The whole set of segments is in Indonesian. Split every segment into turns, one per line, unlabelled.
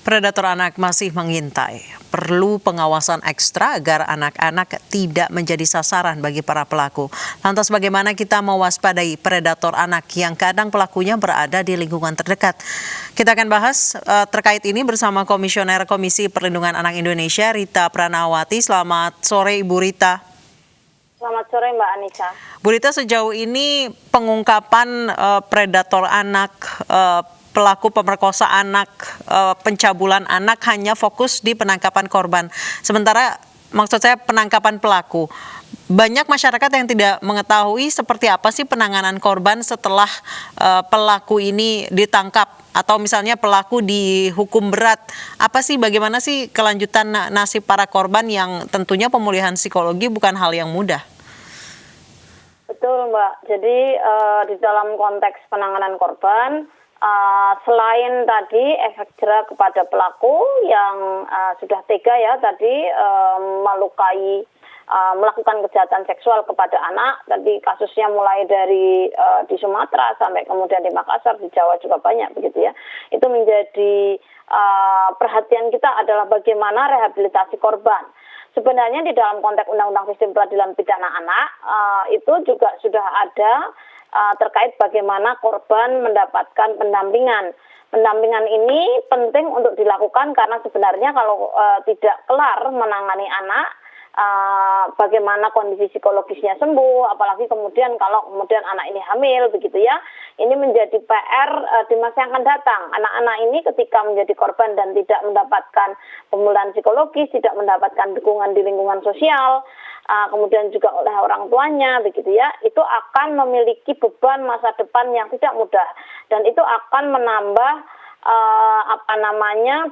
Predator anak masih mengintai. Perlu pengawasan ekstra agar anak-anak tidak menjadi sasaran bagi para pelaku. Lantas bagaimana kita mewaspadai predator anak yang kadang pelakunya berada di lingkungan terdekat? Kita akan bahas terkait ini bersama Komisioner Komisi Perlindungan Anak Indonesia, Rita Pranawati. Selamat sore, Ibu Rita.
Selamat sore, Mbak Anissa.
Bu Rita, sejauh ini pengungkapan predator anak, pelaku pemerkosa anak, pencabulan anak hanya fokus di penangkapan korban. Sementara maksud saya penangkapan pelaku. Banyak masyarakat yang tidak mengetahui seperti apa sih penanganan korban setelah pelaku ini ditangkap atau misalnya pelaku dihukum berat. Apa sih, bagaimana sih kelanjutan nasib para korban yang tentunya pemulihan psikologi bukan hal yang mudah?
Betul, Mbak. Jadi di dalam konteks penanganan korban, selain tadi efek jera kepada pelaku yang sudah tega ya tadi melukai, melakukan kejahatan seksual kepada anak, tadi kasusnya mulai dari di Sumatera sampai kemudian di Makassar, di Jawa juga banyak begitu ya. Itu menjadi perhatian kita adalah bagaimana rehabilitasi korban. Sebenarnya di dalam konteks Undang-Undang Sistem Peradilan Pidana Anak itu juga sudah ada terkait bagaimana korban mendapatkan pendampingan. Pendampingan ini penting untuk dilakukan karena sebenarnya kalau tidak kelar menangani anak, bagaimana kondisi psikologisnya sembuh, apalagi kemudian kalau kemudian anak ini hamil begitu ya, ini menjadi PR di masa yang akan datang. Anak-anak ini ketika menjadi korban dan tidak mendapatkan pemulihan psikologis, tidak mendapatkan dukungan di lingkungan sosial, kemudian juga oleh orang tuanya begitu ya, itu akan memiliki beban masa depan yang tidak mudah dan itu akan menambah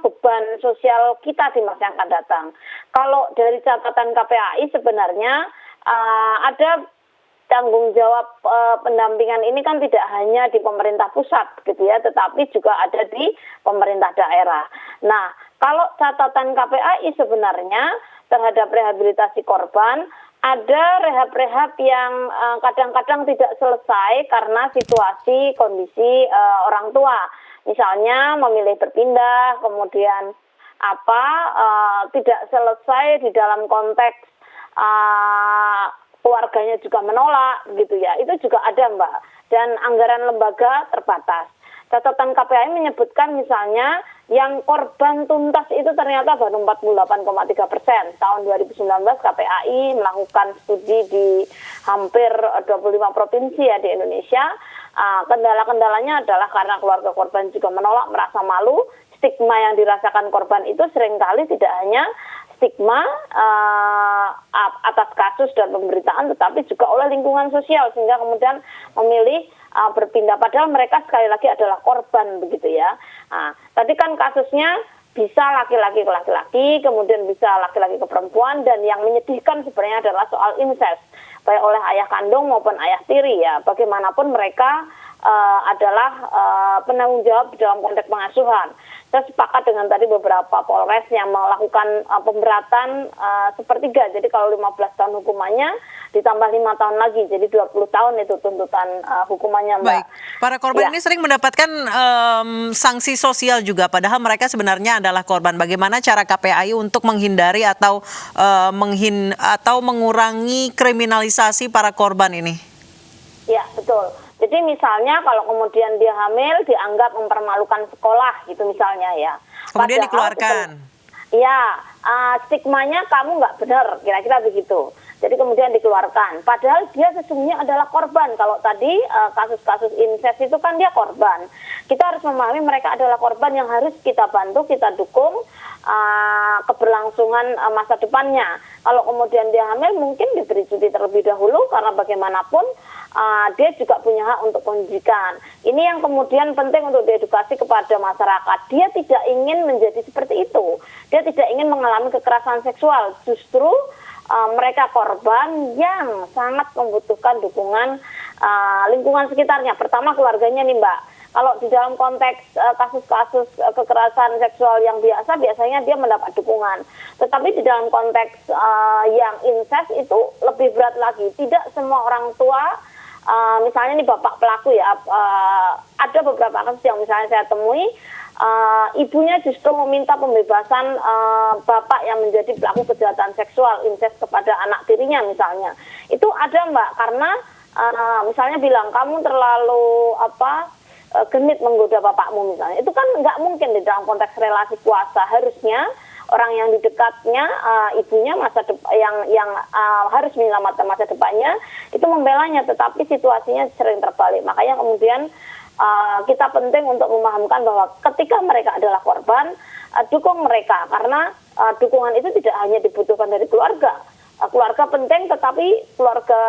beban sosial kita di masa yang akan datang. Kalau dari catatan KPAI sebenarnya ada tanggung jawab pendampingan ini kan tidak hanya di pemerintah pusat gitu ya, tetapi juga ada di pemerintah daerah. Nah, kalau catatan KPAI sebenarnya terhadap rehabilitasi korban, ada rehab-rehab yang kadang-kadang tidak selesai karena situasi kondisi orang tua. Misalnya memilih berpindah, kemudian tidak selesai di dalam konteks keluarganya juga menolak gitu ya. Itu juga ada, Mbak. Dan anggaran lembaga terbatas. Catatan KPAI menyebutkan misalnya yang korban tuntas itu ternyata baru 48,3%. Tahun 2019 KPAI melakukan studi di hampir 25 provinsi ya di Indonesia. Kendala-kendalanya adalah karena keluarga korban juga menolak, merasa malu. Stigma yang dirasakan korban itu seringkali tidak hanya stigma atas kasus dan pemberitaan, tetapi juga oleh lingkungan sosial, sehingga kemudian memilih berpindah. Padahal mereka sekali lagi adalah korban begitu ya. Tadi kan kasusnya bisa laki-laki ke laki-laki, kemudian bisa laki-laki ke perempuan, dan yang menyedihkan sebenarnya adalah soal incest, baik oleh ayah kandung maupun ayah tiri ya. Bagaimanapun mereka adalah penanggung jawab dalam konteks pengasuhan. Saya sepakat dengan tadi beberapa Polres yang melakukan pemberatan sepertiga. Jadi kalau 15 tahun hukumannya ditambah 5 tahun lagi, jadi 20 tahun itu tuntutan hukumannya, Mbak.
Baik, para korban ini sering mendapatkan sanksi sosial juga, padahal mereka sebenarnya adalah korban. Bagaimana cara KPAI untuk menghindari atau mengurangi kriminalisasi para korban ini? Ya, betul. Jadi misalnya kalau kemudian dia hamil dianggap mempermalukan sekolah gitu misalnya ya. Kemudian dikeluarkan. Iya, stigmanya kamu nggak benar, kira-kira begitu. Jadi kemudian dikeluarkan. Padahal dia sesungguhnya adalah korban. Kalau tadi kasus-kasus incest itu kan dia korban. Kita harus memahami mereka adalah korban yang harus kita bantu, kita dukung keberlangsungan masa depannya. Kalau kemudian dia hamil mungkin diberi cuti terlebih dahulu karena bagaimanapun dia juga punya hak untuk pendidikan. Ini yang kemudian penting untuk diedukasi kepada masyarakat. Dia tidak ingin menjadi seperti itu. Dia tidak ingin mengalami kekerasan seksual. Justru mereka korban yang sangat membutuhkan dukungan lingkungan sekitarnya. Pertama keluarganya nih, Mbak. Kalau di dalam konteks kasus-kasus kekerasan seksual yang biasa, biasanya dia mendapat dukungan. Tetapi di dalam konteks yang incest itu lebih berat lagi. Tidak semua orang tua, misalnya nih bapak pelaku ya, ada beberapa kasus yang misalnya saya temui, ibunya justru meminta pembebasan bapak yang menjadi pelaku kejahatan seksual incest kepada anak tirinya misalnya. Itu ada Mbak, karena misalnya bilang kamu terlalu genit menggoda bapakmu misalnya. Itu kan nggak mungkin di dalam konteks relasi kuasa. Harusnya orang yang di dekatnya, ibunya yang harus menyelamatkan masa depannya itu membelanya, tetapi situasinya sering terbalik. Makanya kemudian kita penting untuk memahamkan bahwa ketika mereka adalah korban, dukung mereka, karena dukungan itu tidak hanya dibutuhkan dari keluarga. Keluarga penting, tetapi keluarga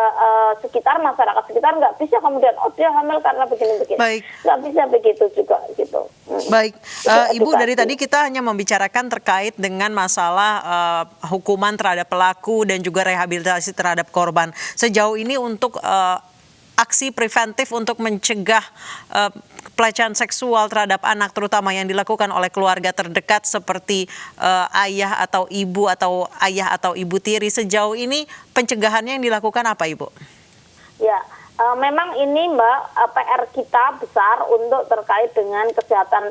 sekitar, masyarakat sekitar nggak bisa kemudian dia hamil karena begini-begini.
Baik.
Nggak bisa begitu juga gitu.
Baik, Ibu, dari tadi kita hanya membicarakan terkait dengan masalah hukuman terhadap pelaku dan juga rehabilitasi terhadap korban. Sejauh ini untuk aksi preventif untuk mencegah pelecehan seksual terhadap anak, terutama yang dilakukan oleh keluarga terdekat seperti ayah atau ibu tiri, sejauh ini pencegahannya yang dilakukan apa, Ibu?
Ya, memang ini Mbak, PR kita besar untuk terkait dengan kesehatan,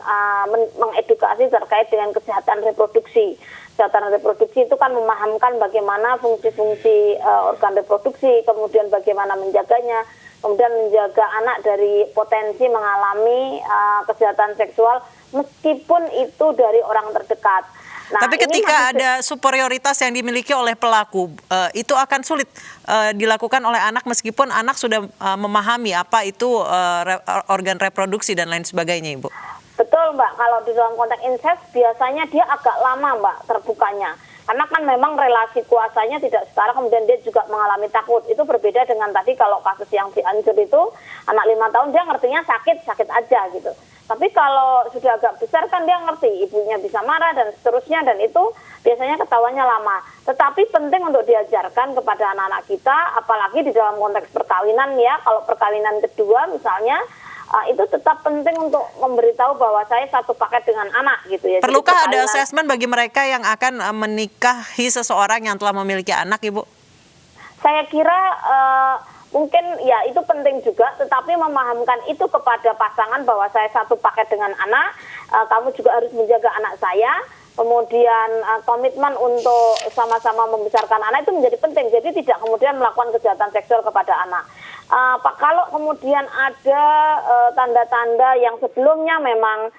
mengedukasi terkait dengan kesehatan reproduksi. Kesehatan reproduksi itu kan memahamkan bagaimana fungsi-fungsi organ reproduksi, kemudian bagaimana menjaganya, kemudian menjaga anak dari potensi mengalami kejahatan seksual meskipun itu dari orang terdekat. Nah,
tapi ketika ada superioritas yang dimiliki oleh pelaku, itu akan sulit dilakukan oleh anak meskipun anak sudah memahami apa itu organ reproduksi dan lain sebagainya, Ibu.
Betul Mbak, kalau di dalam konteks incest biasanya dia agak lama Mbak terbukanya. Karena kan memang relasi kuasanya tidak setara, kemudian dia juga mengalami takut. Itu berbeda dengan tadi kalau kasus yang Cianjur itu, anak 5 tahun dia ngertinya sakit aja gitu. Tapi kalau sudah agak besar kan dia ngerti, ibunya bisa marah dan seterusnya, dan itu biasanya ketahuannya lama. Tetapi penting untuk diajarkan kepada anak-anak kita, apalagi di dalam konteks perkawinan ya, kalau perkawinan kedua misalnya, itu tetap penting untuk memberitahu bahwa saya satu paket dengan anak gitu ya.
Perlukah ada asesmen bagi mereka yang akan menikahi seseorang yang telah memiliki anak, Ibu?
Saya kira mungkin ya itu penting juga, tetapi memahamkan itu kepada pasangan bahwa saya satu paket dengan anak, kamu juga harus menjaga anak saya, kemudian komitmen untuk sama-sama membesarkan anak itu menjadi penting. Jadi tidak kemudian melakukan kejahatan seksual kepada anak. Pak, kalau kemudian ada tanda-tanda yang sebelumnya memang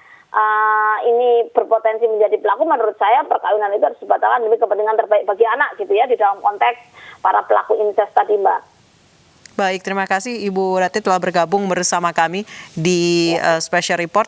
ini berpotensi menjadi pelaku, menurut saya perkawinan itu harus dibatalkan demi kepentingan terbaik bagi anak gitu ya, di dalam konteks para pelaku incest tadi, Mbak.
Baik, terima kasih Ibu Ratih telah bergabung bersama kami di Special Report.